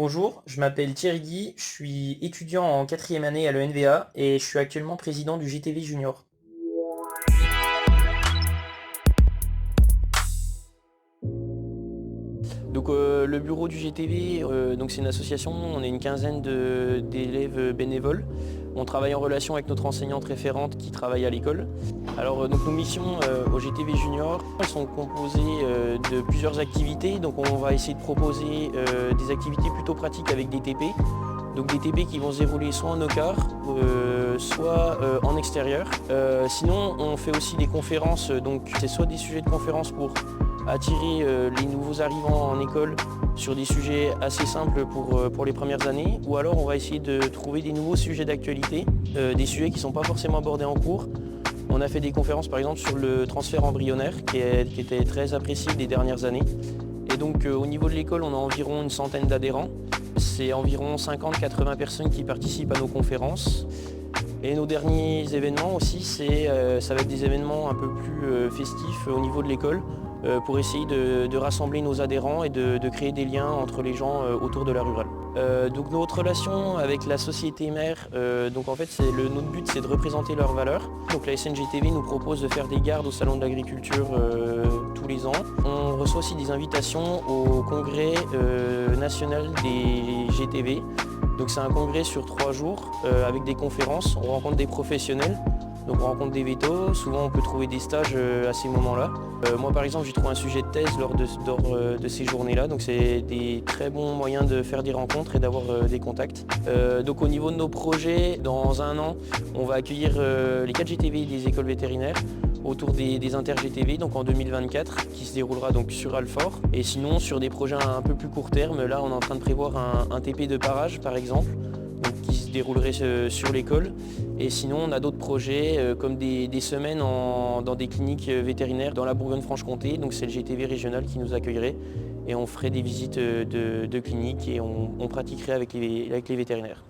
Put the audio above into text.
Bonjour, je m'appelle Thierry Guy, je suis étudiant en quatrième année à l'ENVA et je suis actuellement président du GTV Junior. Le bureau du GTV, c'est une association, on est une quinzaine d'élèves bénévoles. On travaille en relation avec notre enseignante référente qui travaille à l'école. Nos missions au GTV Junior sont composées de plusieurs activités. Donc on va essayer de proposer des activités plutôt pratiques avec des TP. Donc des TP qui vont se dérouler soit en OCAR, soit en extérieur. Sinon on fait aussi des conférences, donc c'est soit des sujets de conférences pour attirer les nouveaux arrivants en école sur des sujets assez simples pour les premières années, ou alors on va essayer de trouver des nouveaux sujets d'actualité, des sujets qui ne sont pas forcément abordés en cours. On a fait des conférences par exemple sur le transfert embryonnaire qui était très apprécié des dernières années. Et donc au niveau de l'école, on a environ une centaine d'adhérents. C'est environ 50-80 personnes qui participent à nos conférences. Et nos derniers événements aussi, ça va être des événements un peu plus festifs au niveau de l'école pour essayer de rassembler nos adhérents et de créer des liens entre les gens autour de la rurale. Donc notre relation avec la société mère, notre but c'est de représenter leurs valeurs. Donc la SNGTV nous propose de faire des gardes au salon de l'agriculture tous les ans. On reçoit aussi des invitations au congrès national des GTV. Donc c'est un congrès sur 3 jours avec des conférences, on rencontre des professionnels, donc on rencontre des vétos, souvent on peut trouver des stages à ces moments-là. Moi par exemple j'ai trouvé un sujet de thèse lors de ces journées-là, donc c'est des très bons moyens de faire des rencontres et d'avoir des contacts. Donc au niveau de nos projets, dans un an, on va accueillir les 4 GTV des écoles vétérinaires autour des inter-GTV, donc en 2024, qui se déroulera donc sur Alfort. Et sinon, sur des projets un peu plus court terme, là on est en train de prévoir un TP de parage par exemple, donc, qui se déroulerait sur l'école. Et sinon, on a d'autres projets comme des semaines dans des cliniques vétérinaires dans la Bourgogne-Franche-Comté, donc c'est le GTV régional qui nous accueillerait. Et on ferait des visites de cliniques et on pratiquerait avec les vétérinaires.